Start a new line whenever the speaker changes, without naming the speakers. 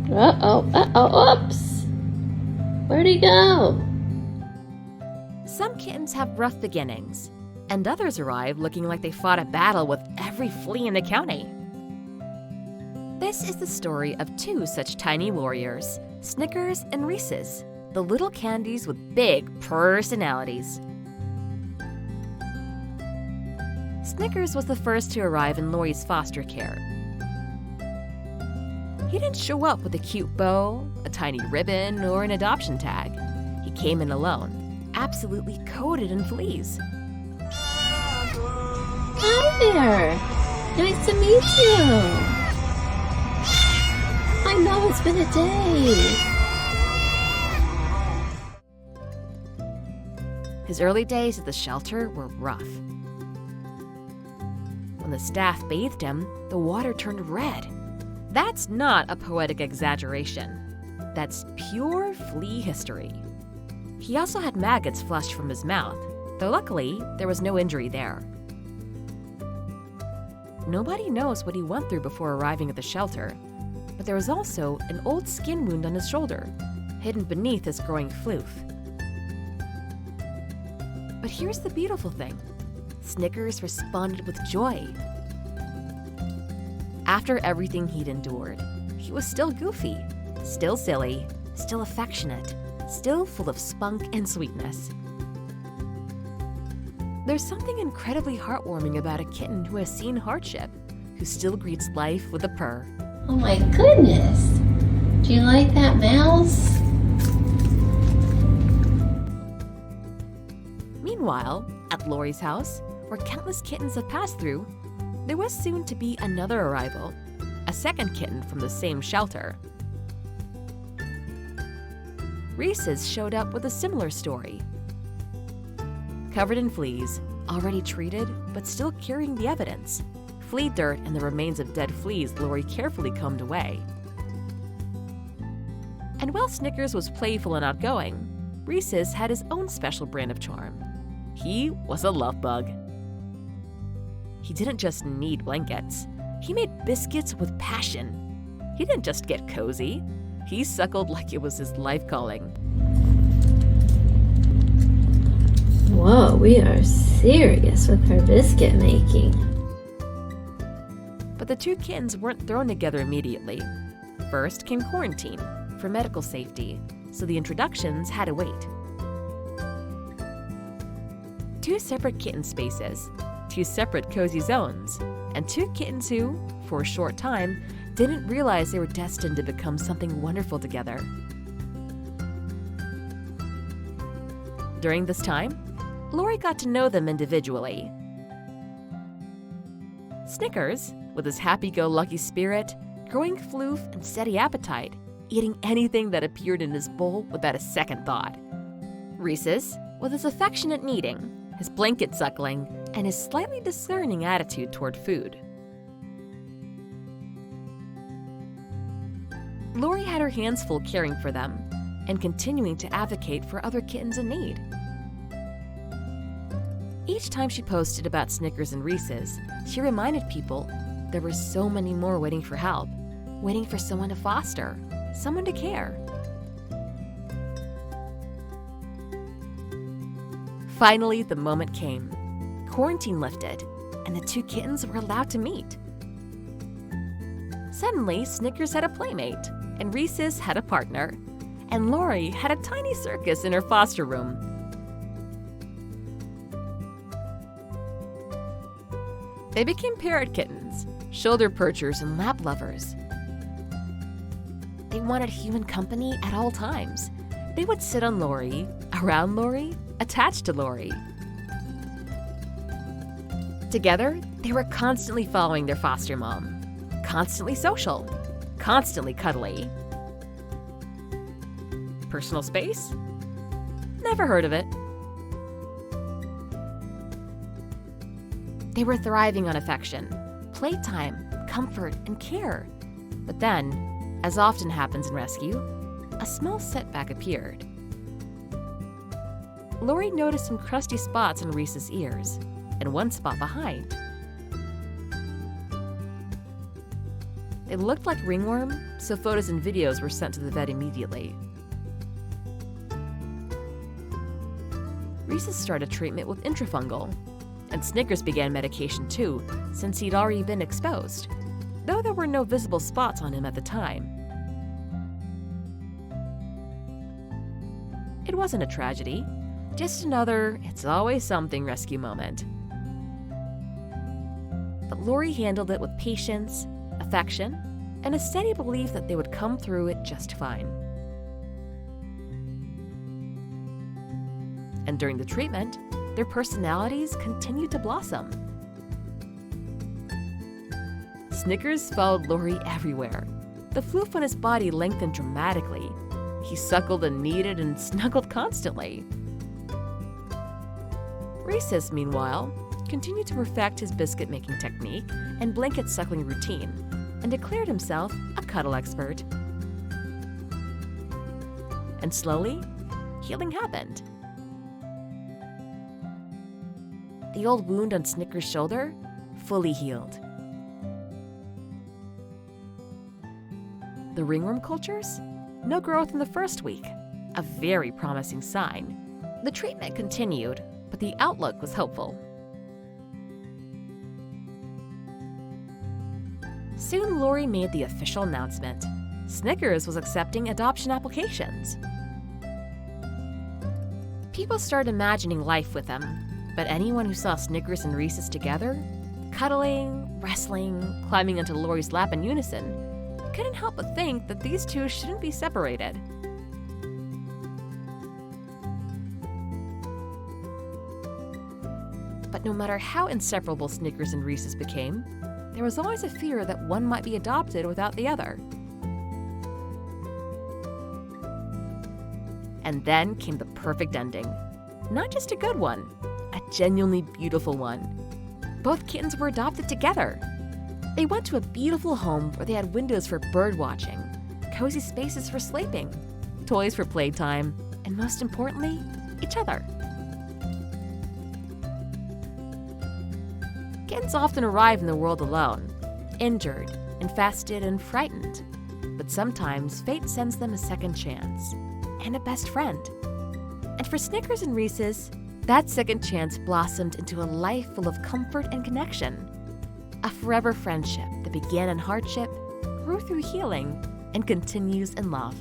Oops! Where'd he go?
Some kittens have rough beginnings, and others arrive looking like they fought a battle with every flea in the county. This is the story of two such tiny warriors, Snickers and Reeses, the little candies with big personalities. Snickers was the first to arrive in Lori's foster care. He didn't show up with a cute bow, a tiny ribbon, or an adoption tag. He came in alone, absolutely coated in fleas.
Hi there! Nice to meet you! I know it's been a day!
His early days at the shelter were rough. When the staff bathed him, the water turned red. That's not a poetic exaggeration. That's pure flea history. He also had maggots flushed from his mouth, though luckily there was no injury there. Nobody knows what he went through before arriving at the shelter, but there was also an old skin wound on his shoulder, hidden beneath his growing floof. But here's the beautiful thing. Snickers responded with joy. After everything he'd endured, he was still goofy, still silly, still affectionate, still full of spunk and sweetness. There's something incredibly heartwarming about a kitten who has seen hardship, who still greets life with a purr.
Oh my goodness! Do you like that mouse?
Meanwhile, at Lori's house, where countless kittens have passed through, there was soon to be another arrival, a second kitten from the same shelter. Reeses showed up with a similar story. Covered in fleas, already treated, but still carrying the evidence, flea dirt and the remains of dead fleas Lori carefully combed away. And while Snickers was playful and outgoing, Reeses had his own special brand of charm. He was a love bug. He didn't just need blankets. He made biscuits with passion. He didn't just get cozy. He suckled like it was his life calling.
Whoa, we are serious with our biscuit making.
But the two kittens weren't thrown together immediately. First came quarantine for medical safety, so the introductions had to wait. Two separate kitten spaces, two separate cozy zones, and two kittens who, for a short time, didn't realize they were destined to become something wonderful together. During this time, Lori got to know them individually. Snickers, with his happy-go-lucky spirit, growing floof and steady appetite, eating anything that appeared in his bowl without a second thought. Reeses, with his affectionate kneading, his blanket suckling, and his slightly discerning attitude toward food. Lori had her hands full caring for them and continuing to advocate for other kittens in need. Each time she posted about Snickers and Reeses, she reminded people there were so many more waiting for help, waiting for someone to foster, someone to care. Finally, the moment came. Quarantine lifted, and the two kittens were allowed to meet. Suddenly, Snickers had a playmate, and Reeses had a partner, and Lori had a tiny circus in her foster room. They became parrot kittens, shoulder perchers, and lap lovers. They wanted human company at all times. They would sit on Lori, around Lori, attached to Lori. Together, they were constantly following their foster mom, constantly social, constantly cuddly. Personal space? Never heard of it. They were thriving on affection, playtime, comfort, and care. But then, as often happens in rescue, a small setback appeared. Lori noticed some crusty spots on Reese's ears, and one spot behind. They looked like ringworm, so photos and videos were sent to the vet immediately. Reeses started treatment with intrafungal, and Snickers began medication too, since he'd already been exposed, though there were no visible spots on him at the time. It wasn't a tragedy, just another "it's always something" rescue moment. But Lori handled it with patience, affection, and a steady belief that they would come through it just fine. And during the treatment, their personalities continued to blossom. Snickers followed Lori everywhere. The floof on his body lengthened dramatically. He suckled and kneaded and snuggled constantly. Reeses, meanwhile, continued to perfect his biscuit-making technique and blanket suckling routine, and declared himself a cuddle expert. And slowly, healing happened. The old wound on Snickers' shoulder fully healed. The ringworm cultures? No growth in the first week, a very promising sign. The treatment continued, but the outlook was hopeful. Soon Lori made the official announcement. Snickers was accepting adoption applications. People started imagining life with them, but anyone who saw Snickers and Reeses together, cuddling, wrestling, climbing onto Lori's lap in unison, couldn't help but think that these two shouldn't be separated. But no matter how inseparable Snickers and Reeses became, there was always a fear that one might be adopted without the other. And then came the perfect ending. Not just a good one, a genuinely beautiful one. Both kittens were adopted together. They went to a beautiful home where they had windows for bird watching, cozy spaces for sleeping, toys for playtime, and most importantly, each other. Kittens often arrive in the world alone, injured, infested, and frightened. But sometimes fate sends them a second chance and a best friend. And for Snickers and Reeses, that second chance blossomed into a life full of comfort and connection. A forever friendship that began in hardship, grew through healing, and continues in love.